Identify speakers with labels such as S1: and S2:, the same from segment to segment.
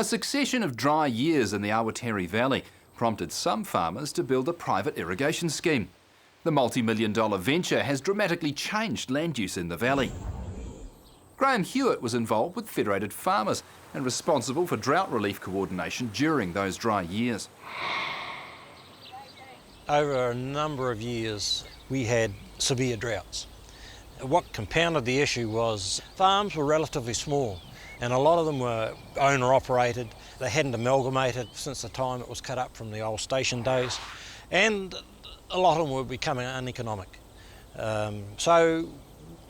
S1: A succession of dry years in the Awatere Valley prompted some farmers to build a private irrigation scheme. The multi-million-dollar venture has dramatically changed land use in the valley. Graham Hewitt was involved with Federated Farmers and responsible for drought relief coordination during those dry years.
S2: Over a number of years, we had severe droughts. What compounded the issue was farms were relatively small, and a lot of them were owner-operated. They hadn't amalgamated since the time it was cut up from the old station days, and a lot of them were becoming uneconomic. So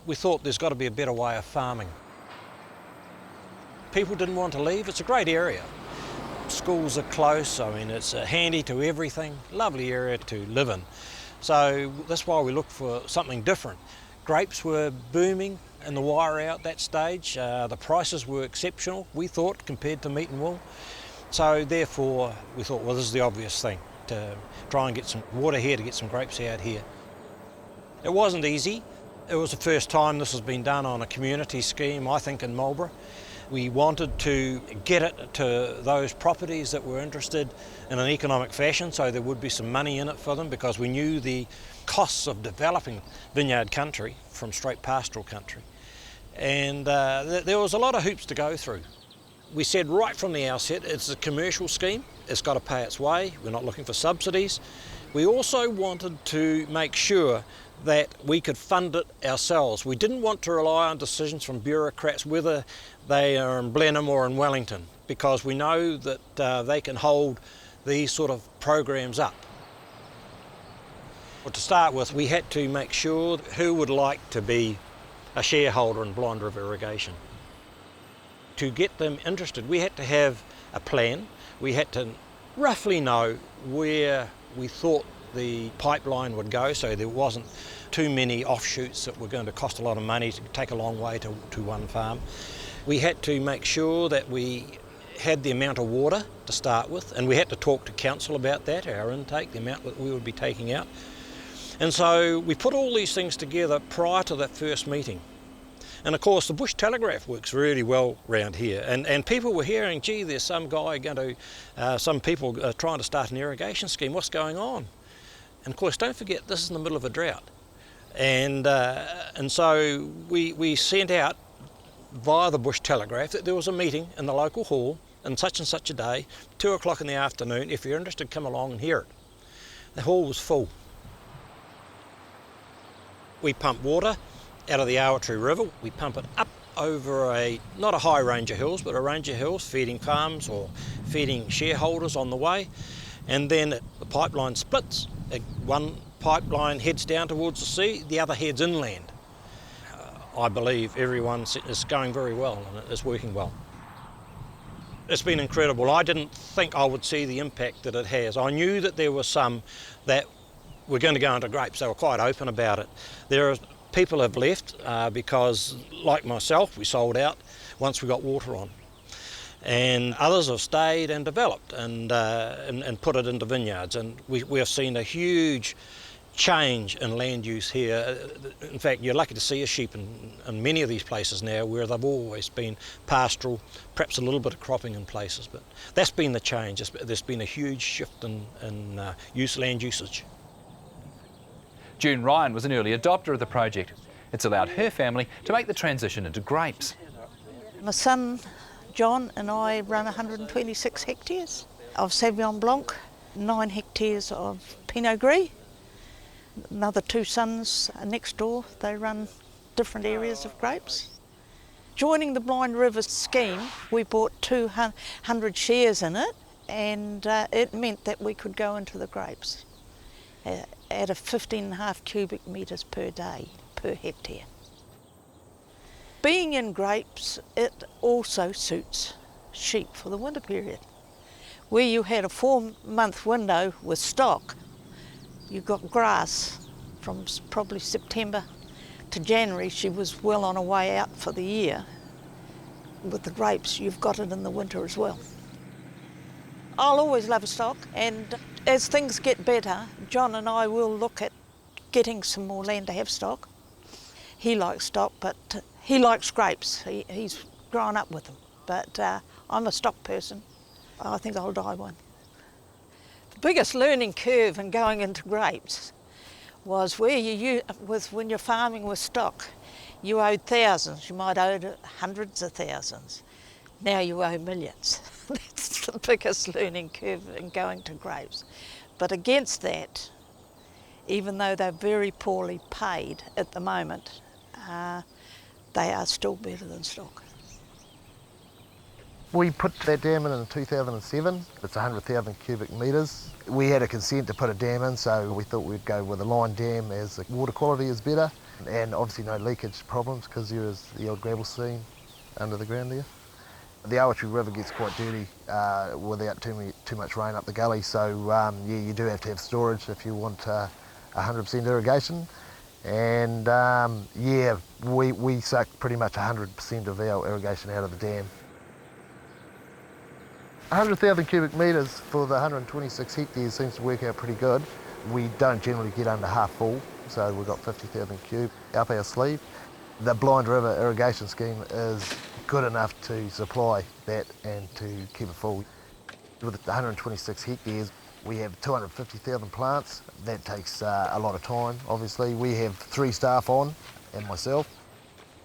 S2: we thought there's got to be a better way of farming. People didn't want to leave. It's a great area. Schools are close, I mean it's handy to everything, lovely area to live in. So that's why we looked for something different. Grapes were booming in the wire out that stage. The prices were exceptional, we thought, compared to meat and wool. So therefore we thought, well, this is the obvious thing, to try and get some water here, to get some grapes out here. It wasn't easy. It was the first time this has been done on a community scheme, I think, in Marlborough. We wanted to get it to those properties that were interested in an economic fashion, so there would be some money in it for them, because we knew the costs of developing vineyard country from straight pastoral country. And there was a lot of hoops to go through. We said right from the outset, it's a commercial scheme, it's got to pay its way, we're not looking for subsidies. We also wanted to make sure that we could fund it ourselves. We didn't want to rely on decisions from bureaucrats, whether they are in Blenheim or in Wellington, because we know that they can hold these sort of programs up. Well, to start with, we had to make sure who would like to be a shareholder in Blind River Irrigation. To get them interested, we had to have a plan. We had to roughly know where we thought the pipeline would go, so there wasn't too many offshoots that were going to cost a lot of money to take a long way to one farm. We had to make sure that we had the amount of water to start with, and we had to talk to council about that, our intake, the amount that we would be taking out. And so we put all these things together prior to that first meeting. And of course the Bush Telegraph works really well around here, and people were hearing, gee, there's some guy going to, some people are trying to start an irrigation scheme, what's going on? And of course, don't forget, this is in the middle of a drought. And so we sent out via the Bush Telegraph that there was a meeting in the local hall on such and such a day, 2 o'clock in the afternoon. If you're interested, come along and hear it. The hall was full. We pump water out of the Awatere River. We pump it up over not a high range of hills, but a range of hills, feeding farms or feeding shareholders on the way. And then the pipeline splits. One pipeline heads down towards the sea, the other heads inland. I believe everyone is going very well and it is working well. It's been incredible. I didn't think I would see the impact that it has. I knew that there were some that were going to go into grapes. They were quite open about it. People have left because, like myself, we sold out once we got water on. And others have stayed and developed and put it into vineyards, and we have seen a huge change in land use here. In fact, you're lucky to see a sheep in many of these places now where they've always been pastoral, perhaps a little bit of cropping in places, but that's been the change. There's been a huge shift in land usage.
S1: June Ryan was an early adopter of the project. It's allowed her family to make the transition into grapes.
S3: My son John and I run 126 hectares of Sauvignon Blanc, 9 hectares of Pinot Gris. Another 2 sons next door, they run different areas of grapes. Joining the Blind River scheme, we bought 200 shares in it, and it meant that we could go into the grapes at a 15.5 cubic metres per day, per hectare. Being in grapes, it also suits sheep for the winter period. Where you had a 4-month window with stock, you got grass from probably September to January. She was well on her way out for the year. With the grapes, you've got it in the winter as well. I'll always love a stock, and as things get better, John and I will look at getting some more land to have stock. He likes stock, but he likes grapes. He's grown up with them. But I'm a stock person. I think I'll die one. The biggest learning curve in going into grapes was when you're farming with stock, you owed thousands, you might owe hundreds of thousands. Now you owe millions. That's the biggest learning curve in going to grapes. But against that, even though they're very poorly paid at the moment, they are still better than stock.
S4: We put that dam in 2007. It's 100,000 cubic metres. We had a consent to put a dam in, so we thought we'd go with a line dam as the water quality is better, and obviously no leakage problems because there is the old gravel seam under the ground there. The Awatere River gets quite dirty without too much rain up the gully, so yeah, you do have to have storage if you want 100% irrigation. And yeah, we suck pretty much 100% of our irrigation out of the dam. 100,000 cubic metres for the 126 hectares seems to work out pretty good. We don't generally get under half full, so we've got 50,000 cube up our sleeve. The Blind River irrigation scheme is good enough to supply that and to keep it full. With 126 hectares, we have 250,000 plants. That takes a lot of time, obviously. We have 3 staff on and myself.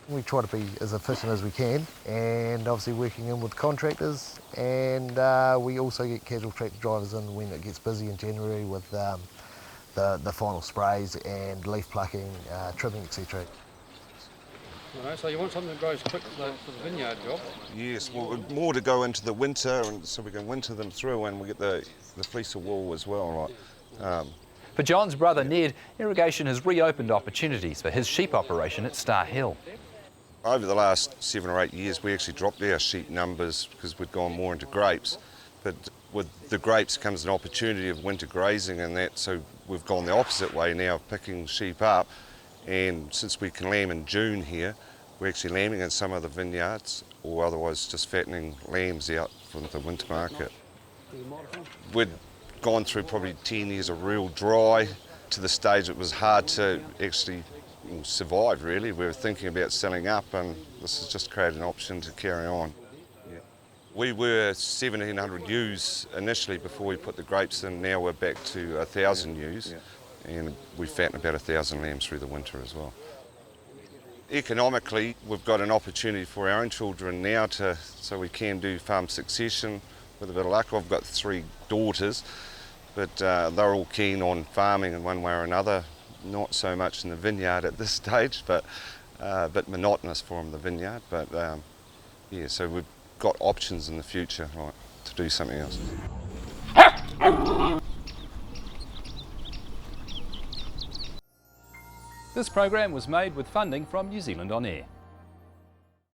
S4: We try to be as efficient as we can, and obviously working in with contractors, and we also get casual tractor drivers in when it gets busy in January with the final sprays and leaf plucking, trimming, etc.
S5: So you want something that grows quick for the vineyard job?
S6: Yes, well, more to go into the winter, and so we can winter them through, and we get the fleece of wool as well, right?
S1: For John's brother Ned, irrigation has reopened opportunities for his sheep operation at Star Hill.
S6: Over the last 7 or 8 years, we actually dropped our sheep numbers because we'd gone more into grapes. But with the grapes comes an opportunity of winter grazing and that, so we've gone the opposite way now of picking sheep up. And since we can lamb in June here, we're actually lambing in some of the vineyards, or otherwise just fattening lambs out for the winter market. We'd gone through probably 10 years of real dry to the stage it was hard to actually survive, really. We were thinking about selling up, and this has just created an option to carry on. Yeah. We were 1,700 ewes initially before we put the grapes in. Now we're back to 1,000 ewes, and we fatten about 1,000 lambs through the winter as well. Economically, we've got an opportunity for our own children now so we can do farm succession with a bit of luck. I've got 3 daughters, but they're all keen on farming in one way or another. Not so much in the vineyard at this stage, but a bit monotonous for them, the vineyard. But yeah, so we've got options in the future, right, to do something else.
S1: This program was made with funding from New Zealand On Air.